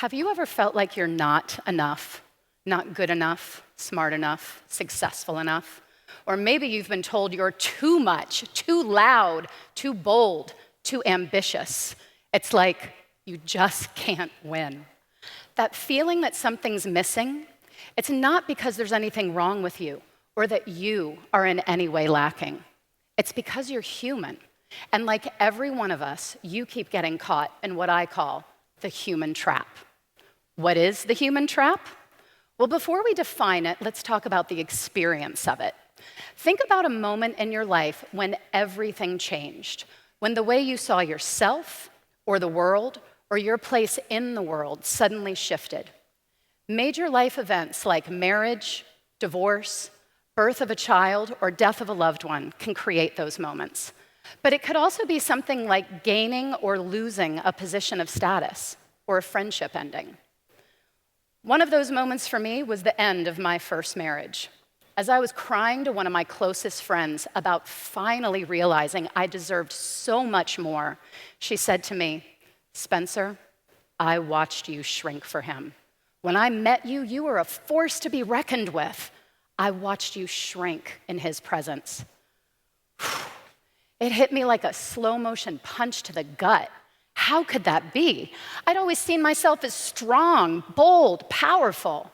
Have you ever felt like you're not enough, not good enough, smart enough, successful enough? Or maybe you've been told you're too much, too loud, too bold, too ambitious. It's like you just can't win. That feeling that something's missing, it's not because there's anything wrong with you or that you are in any way lacking. It's because you're human. And like every one of us, you keep getting caught in what I call the human trap. What is the human trap? Well, before we define it, let's talk about the experience of it. Think about a moment in your life when everything changed, when the way you saw yourself or the world or your place in the world suddenly shifted. Major life events like marriage, divorce, birth of a child, or death of a loved one can create those moments. But it could also be something like gaining or losing a position of status or a friendship ending. One of those moments for me was the end of my first marriage. As I was crying to one of my closest friends about finally realizing I deserved so much more, she said to me, "Spencer, I watched you shrink for him. When I met you, you were a force to be reckoned with. I watched you shrink in his presence." It hit me like a slow motion punch to the gut. How could that be? I'd always seen myself as strong, bold, powerful.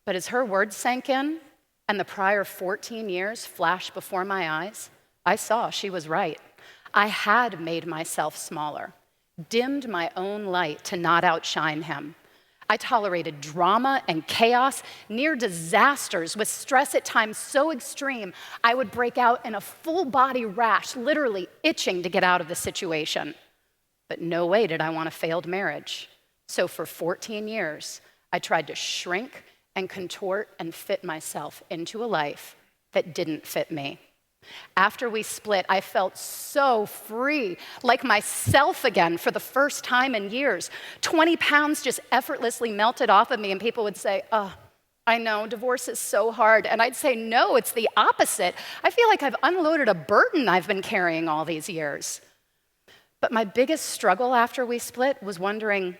But as her words sank in and the prior 14 years flashed before my eyes, I saw she was right. I had made myself smaller, dimmed my own light to not outshine him. I tolerated drama and chaos, near disasters, with stress at times so extreme, I would break out in a full-body rash, literally itching to get out of the situation. But no way did I want a failed marriage. So for 14 years, I tried to shrink and contort and fit myself into a life that didn't fit me. After we split, I felt so free, like myself again for the first time in years. 20 pounds just effortlessly melted off of me, and people would say, "Oh, I know, divorce is so hard." And I'd say, "No, it's the opposite. I feel like I've unloaded a burden I've been carrying all these years." But my biggest struggle after we split was wondering,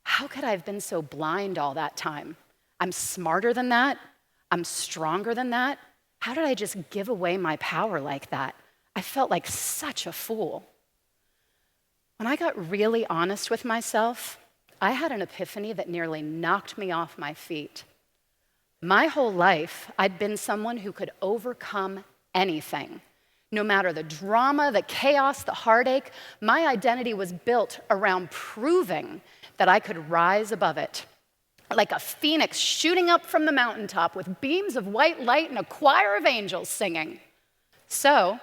how could I have been so blind all that time? I'm smarter than that. I'm stronger than that. How did I just give away my power like that? I felt like such a fool. When I got really honest with myself, I had an epiphany that nearly knocked me off my feet. My whole life, I'd been someone who could overcome anything. No matter the drama, the chaos, the heartache, my identity was built around proving that I could rise above it. Like a phoenix shooting up from the mountaintop with beams of white light and a choir of angels singing. So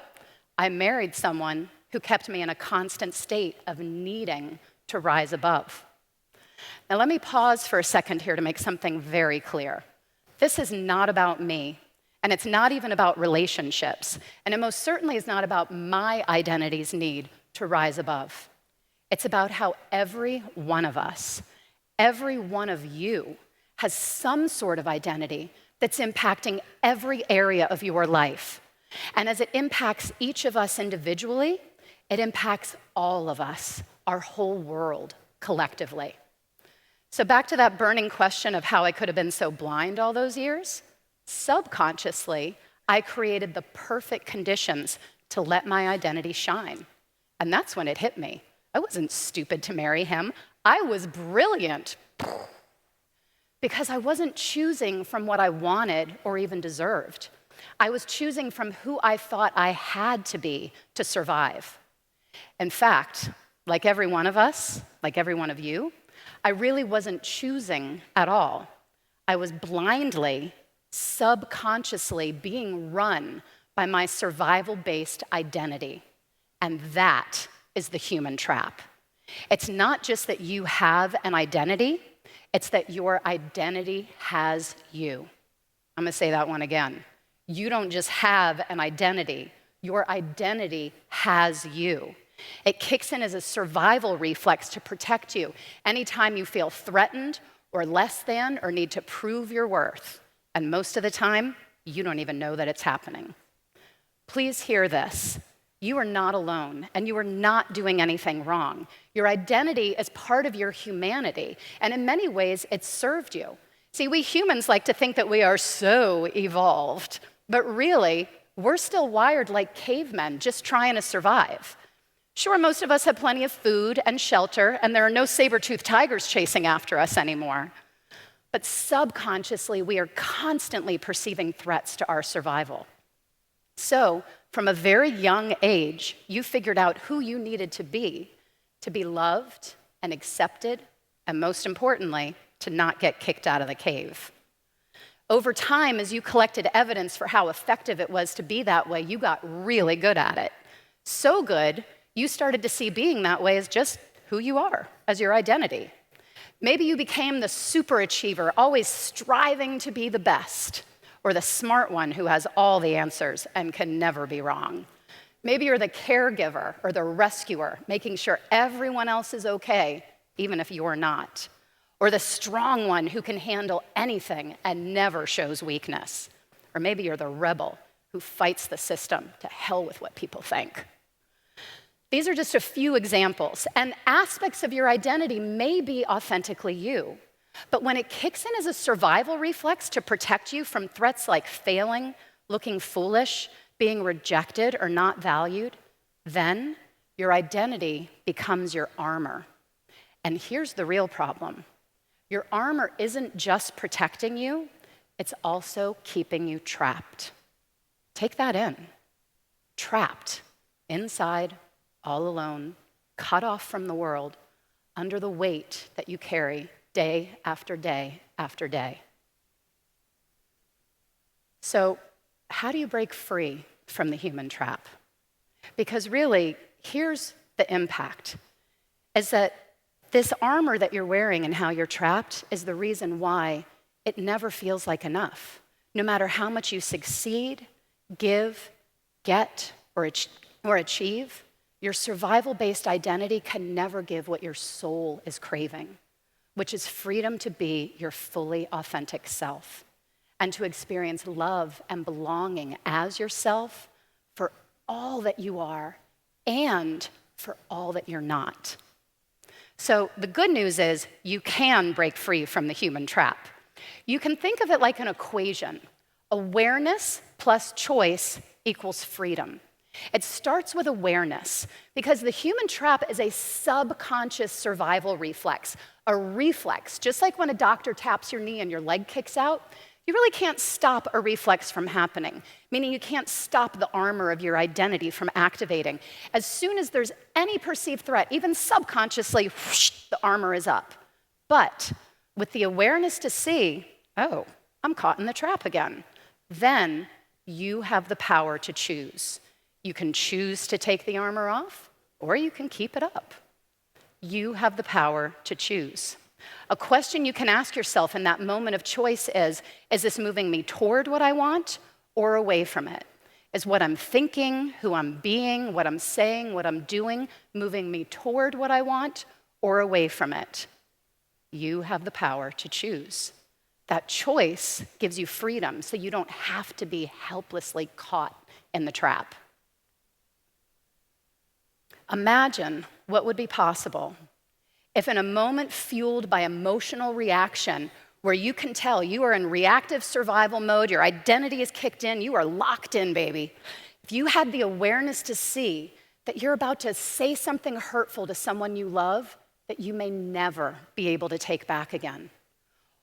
I married someone who kept me in a constant state of needing to rise above. Now let me pause for a second here to make something very clear. This is not about me, and it's not even about relationships, and it most certainly is not about my identity's need to rise above. It's about how every one of us, every one of you has some sort of identity that's impacting every area of your life. And as it impacts each of us individually, it impacts all of us, our whole world, collectively. So back to that burning question of how I could have been so blind all those years, subconsciously, I created the perfect conditions to let my identity shine. And that's when it hit me. I wasn't stupid to marry him. I was brilliant because I wasn't choosing from what I wanted or even deserved. I was choosing from who I thought I had to be to survive. In fact, like every one of us, like every one of you, I really wasn't choosing at all. I was blindly, subconsciously being run by my survival-based identity. And that is the human trap. It's not just that you have an identity, it's that your identity has you. I'm gonna say that one again. You don't just have an identity, your identity has you. It kicks in as a survival reflex to protect you anytime you feel threatened or less than or need to prove your worth. And most of the time, you don't even know that it's happening. Please hear this. You are not alone, and you are not doing anything wrong. Your identity is part of your humanity, and in many ways, it's served you. See, we humans like to think that we are so evolved, but really, we're still wired like cavemen, just trying to survive. Sure, most of us have plenty of food and shelter, and there are no saber-toothed tigers chasing after us anymore. But subconsciously, we are constantly perceiving threats to our survival. So, from a very young age, you figured out who you needed to be loved and accepted, and most importantly, to not get kicked out of the cave. Over time, as you collected evidence for how effective it was to be that way, you got really good at it. So good, you started to see being that way as just who you are, as your identity. Maybe you became the super achiever, always striving to be the best, or the smart one who has all the answers and can never be wrong. Maybe you're the caregiver or the rescuer, making sure everyone else is okay, even if you're not. Or the strong one who can handle anything and never shows weakness. Or maybe you're the rebel who fights the system to hell with what people think. These are just a few examples, and aspects of your identity may be authentically you. But when it kicks in as a survival reflex to protect you from threats like failing, looking foolish, being rejected, or not valued, then your identity becomes your armor. And here's the real problem. Your armor isn't just protecting you, it's also keeping you trapped. Take that in. Trapped, inside, all alone, cut off from the world, under the weight that you carry day after day after day. So, how do you break free from the human trap? Because really, here's the impact, is that this armor that you're wearing and how you're trapped is the reason why it never feels like enough. No matter how much you succeed, give, get, or achieve, your survival-based identity can never give what your soul is craving, which is freedom to be your fully authentic self and to experience love and belonging as yourself for all that you are and for all that you're not. So the good news is you can break free from the human trap. You can think of it like an equation. Awareness plus choice equals freedom. It starts with awareness because the human trap is a subconscious survival reflex, a reflex. Just like when a doctor taps your knee and your leg kicks out, you really can't stop a reflex from happening, meaning you can't stop the armor of your identity from activating. As soon as there's any perceived threat, even subconsciously, whoosh, the armor is up. But with the awareness to see, oh, I'm caught in the trap again, then you have the power to choose. You can choose to take the armor off, or you can keep it up. You have the power to choose. A question you can ask yourself in that moment of choice is this moving me toward what I want or away from it? Is what I'm thinking, who I'm being, what I'm saying, what I'm doing, moving me toward what I want or away from it? You have the power to choose. That choice gives you freedom, so you don't have to be helplessly caught in the trap. Imagine what would be possible if in a moment fueled by emotional reaction, where you can tell you are in reactive survival mode, your identity is kicked in, you are locked in, baby. If you had the awareness to see that you're about to say something hurtful to someone you love that you may never be able to take back again,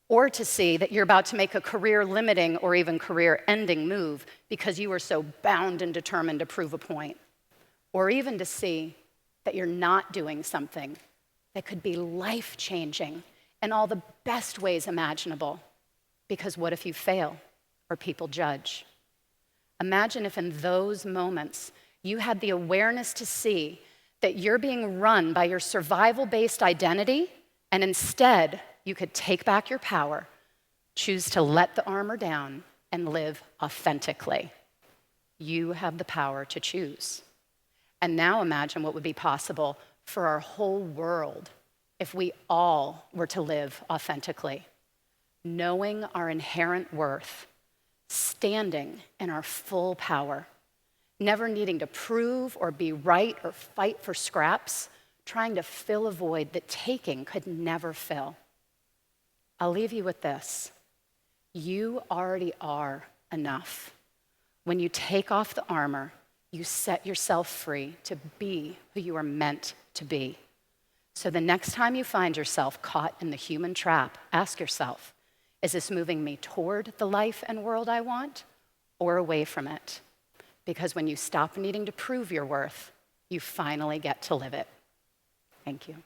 or to see that you're about to make a career-limiting or even career-ending move because you are so bound and determined to prove a point, or even to see that you're not doing something that could be life-changing in all the best ways imaginable, because what if you fail or people judge? Imagine if in those moments you had the awareness to see that you're being run by your survival-based identity, and instead you could take back your power, choose to let the armor down, and live authentically. You have the power to choose. And now imagine what would be possible for our whole world if we all were to live authentically, knowing our inherent worth, standing in our full power, never needing to prove or be right or fight for scraps, trying to fill a void that taking could never fill. I'll leave you with this. You already are enough. When you take off the armor, you set yourself free to be who you are meant to be. So the next time you find yourself caught in the human trap, ask yourself, is this moving me toward the life and world I want or away from it? Because when you stop needing to prove your worth, you finally get to live it. Thank you.